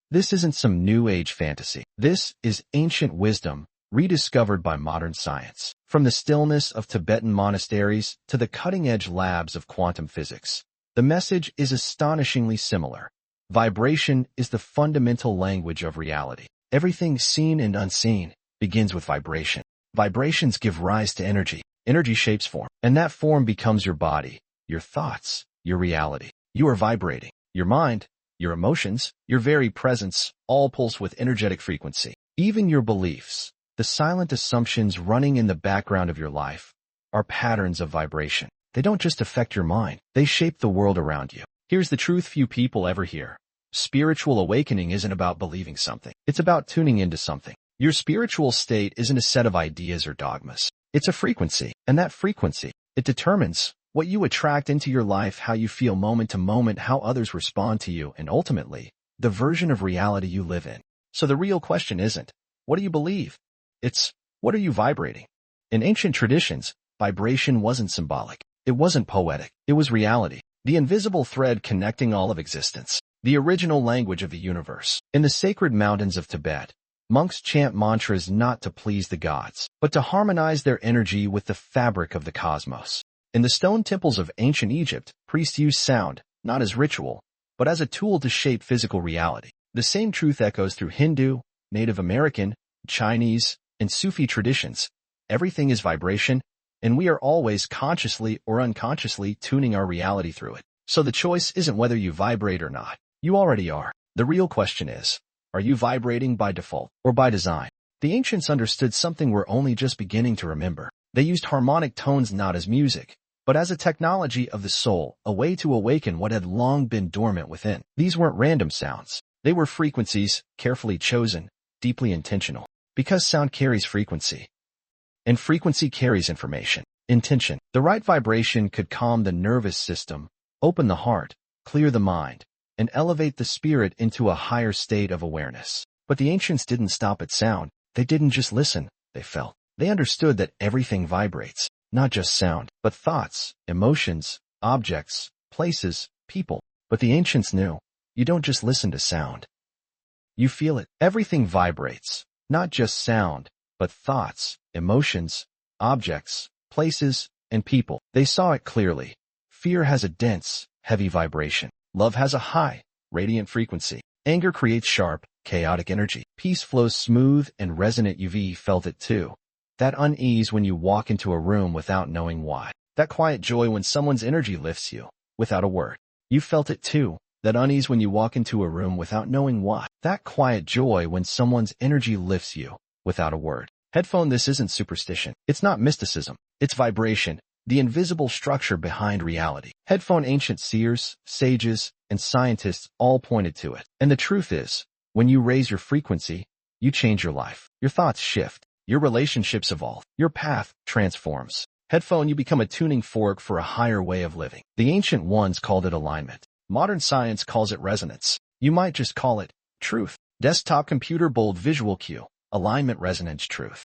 This isn't some new age fantasy. This is ancient wisdom rediscovered by modern science. From the stillness of Tibetan monasteries to the cutting-edge labs of quantum physics, the message is astonishingly similar. Vibration is the fundamental language of reality. Everything seen and unseen begins with vibration. Vibrations give rise to energy. Energy shapes form, and that form becomes your body, your thoughts, your reality. You are vibrating. Your mind, your emotions, your very presence all pulse with energetic frequency. Even your beliefs, the silent assumptions running in the background of your life, are patterns of vibration. They don't just affect your mind, they shape the world around you. Here's the truth few people ever hear. Spiritual awakening isn't about believing something. It's about tuning into something. Your spiritual state isn't a set of ideas or dogmas. It's a frequency, and that frequency, it determines what you attract into your life, how you feel moment to moment, how others respond to you, and ultimately, the version of reality you live in. So the real question isn't, what do you believe? It's, what are you vibrating? In ancient traditions, vibration wasn't symbolic. It wasn't poetic. It was reality. The invisible thread connecting all of existence. The original language of the universe. In the sacred mountains of Tibet, monks chant mantras not to please the gods, but to harmonize their energy with the fabric of the cosmos. In the stone temples of ancient Egypt, priests used sound, not as ritual, but as a tool to shape physical reality. The same truth echoes through Hindu, Native American, Chinese, and Sufi traditions. Everything is vibration, and we are always consciously or unconsciously tuning our reality through it. So the choice isn't whether you vibrate or not. You already are. The real question is, are you vibrating by default or by design? The ancients understood something we're only just beginning to remember. They used harmonic tones not as music, but as a technology of the soul, a way to awaken what had long been dormant within. These weren't random sounds. They were frequencies, carefully chosen, deeply intentional. Because sound carries frequency, and frequency carries information. Intention. The right vibration could calm the nervous system, open the heart, clear the mind, and elevate the spirit into a higher state of awareness. But the ancients didn't stop at sound. They didn't just listen, they felt. They understood that everything vibrates, not just sound, but thoughts, emotions, objects, places, people. But the ancients knew, you don't just listen to sound. You feel it. Everything vibrates, not just sound, but thoughts, emotions, objects, places, and people. They saw it clearly. Fear has a dense, heavy vibration. Love has a high, radiant frequency. Anger creates sharp, chaotic energy. Peace flows smooth and resonant. You've felt it too. That unease when you walk into a room without knowing why. That quiet joy when someone's energy lifts you, without a word. You felt it too. That unease when you walk into a room without knowing why. That quiet joy when someone's energy lifts you, without a word. Headphone. This isn't superstition. It's not mysticism. It's vibration, the invisible structure behind reality. Headphone. Ancient seers, sages, and scientists all pointed to it. And the truth is, when you raise your frequency, you change your life. Your thoughts shift. Your relationships evolve. Your path transforms. Headphone. You become a tuning fork for a higher way of living. The ancient ones called it alignment. Modern science calls it resonance. You might just call it truth. Desktop computer bold visual cue. Alignment, resonance, truth.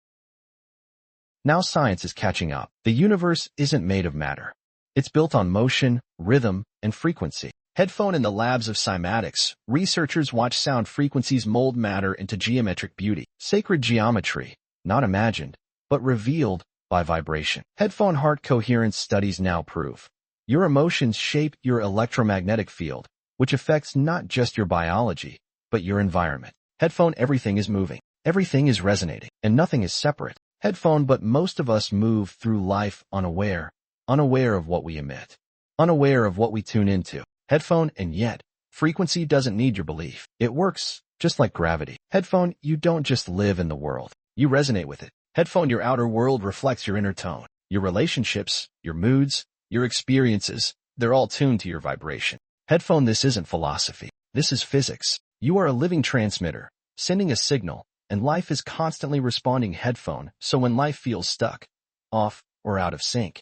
Now science is catching up. The universe isn't made of matter. It's built on motion, rhythm, and frequency. Headphone. In the labs of cymatics, researchers watch sound frequencies mold matter into geometric beauty. Sacred geometry, not imagined, but revealed by vibration. Headphone. Heart coherence studies now prove your emotions shape your electromagnetic field, which affects not just your biology, but your environment. Headphone. Everything is moving. Everything is resonating, and nothing is separate. Headphone. But most of us move through life unaware of what we emit, unaware of what we tune into. Headphone. And yet, frequency doesn't need your belief. It works just like gravity. Headphone. You don't just live in the world. You resonate with it. Headphone. Your outer world reflects your inner tone. Your relationships, your moods, your experiences, they're all tuned to your vibration. Headphone. This isn't philosophy. This is physics. You are a living transmitter, sending a signal, and life is constantly responding. Headphone. So when life feels stuck, off, or out of sync,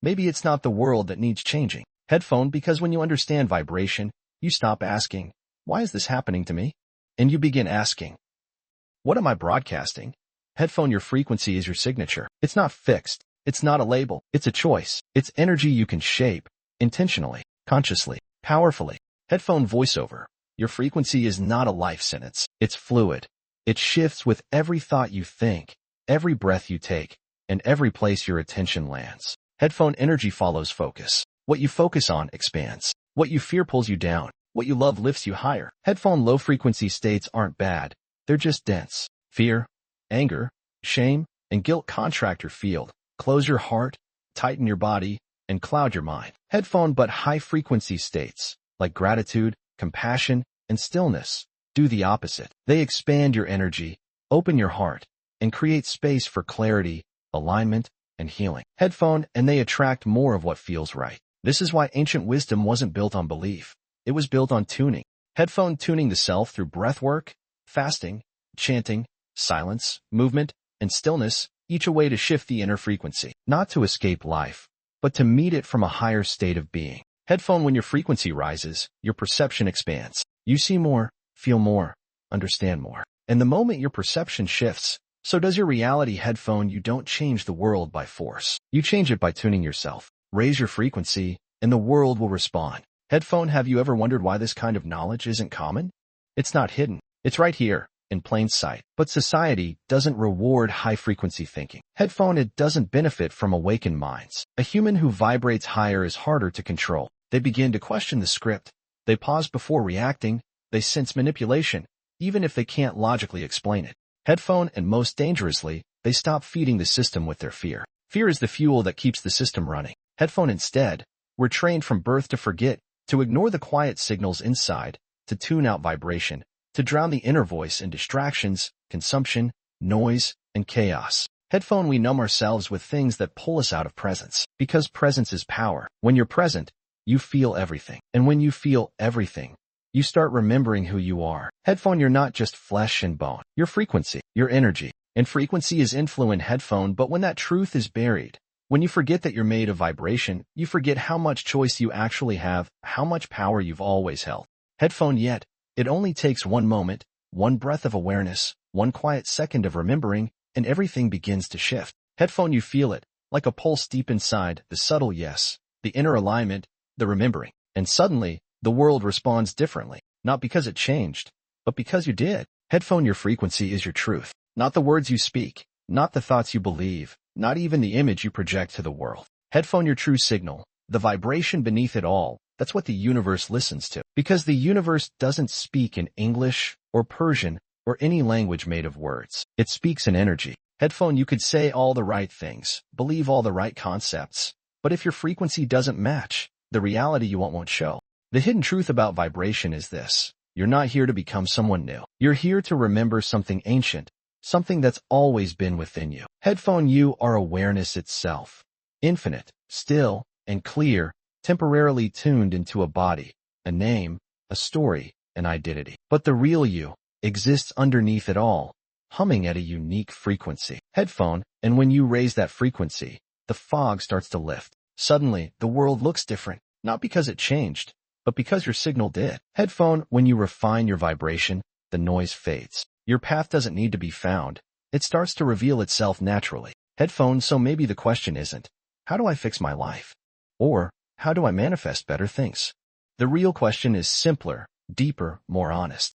maybe it's not the world that needs changing. Headphone. Because when you understand vibration, you stop asking, why is this happening to me? And you begin asking, what am I broadcasting? Headphone. Your frequency is your signature. It's not fixed. It's not a label. It's a choice. It's energy you can shape, intentionally, consciously, powerfully. Headphone. Voiceover. Your frequency is not a life sentence. It's fluid. It shifts with every thought you think, every breath you take, and every place your attention lands. Headphone energy follows focus. What you focus on expands. What you fear pulls you down. What you love lifts you higher. Headphone low-frequency states aren't bad. They're just dense. Fear, anger, shame, and guilt contract your field, close your heart, tighten your body, and cloud your mind. Headphone but high-frequency states, like gratitude, compassion, and stillness, do the opposite. They expand your energy, open your heart, and create space for clarity, alignment, and healing. Headphone, and they attract more of what feels right. This is why ancient wisdom wasn't built on belief. It was built on tuning. Headphone tuning the self through breath work, fasting, chanting, silence, movement, and stillness, each a way to shift the inner frequency, not to escape life, but to meet it from a higher state of being. Headphone, when your frequency rises, your perception expands. You see more, feel more, understand more. And the moment your perception shifts, so does your reality. Headphone, you don't change the world by force. You change it by tuning yourself. Raise your frequency, and the world will respond. Headphone, have you ever wondered why this kind of knowledge isn't common? It's not hidden. It's right here, in plain sight. But society doesn't reward high-frequency thinking. Headphone, it doesn't benefit from awakened minds. A human who vibrates higher is harder to control. They begin to question the script. They pause before reacting. They sense manipulation, even if they can't logically explain it. Headphone, and most dangerously, they stop feeding the system with their fear. Fear is the fuel that keeps the system running. Headphone, instead, we're trained from birth to forget, to ignore the quiet signals inside, to tune out vibration, to drown the inner voice in distractions, consumption, noise, and chaos. Headphone, we numb ourselves with things that pull us out of presence. Because presence is power. When you're present, you feel everything. And when you feel everything, you start remembering who you are. Headphone, you're not just flesh and bone. You're frequency, your energy. And frequency is influence. Headphone, but when that truth is buried, when you forget that you're made of vibration, you forget how much choice you actually have, how much power you've always held. Headphone, yet, it only takes one moment, one breath of awareness, one quiet second of remembering, and everything begins to shift. Headphone, you feel it, like a pulse deep inside, the subtle yes, the inner alignment, the remembering. And suddenly, the world responds differently, not because it changed, but because you did. Headphone, your frequency is your truth, not the words you speak, not the thoughts you believe, not even the image you project to the world. Headphone, your true signal, the vibration beneath it all, that's what the universe listens to. Because the universe doesn't speak in English or Persian or any language made of words. It speaks in energy. Headphone, you could say all the right things, believe all the right concepts, but if your frequency doesn't match, the reality you want won't show. The hidden truth about vibration is this: you're not here to become someone new. You're here to remember something ancient, something that's always been within you. Headphone, you are awareness itself. Infinite, still, and clear, temporarily tuned into a body, a name, a story, an identity. But the real you exists underneath it all, humming at a unique frequency. Headphone, and when you raise that frequency, the fog starts to lift. Suddenly, the world looks different, not because it changed, but because your signal did. Headphone, when you refine your vibration, the noise fades. Your path doesn't need to be found. It starts to reveal itself naturally. Headphone, so maybe the question isn't, how do I fix my life? Or, how do I manifest better things? The real question is simpler, deeper, more honest.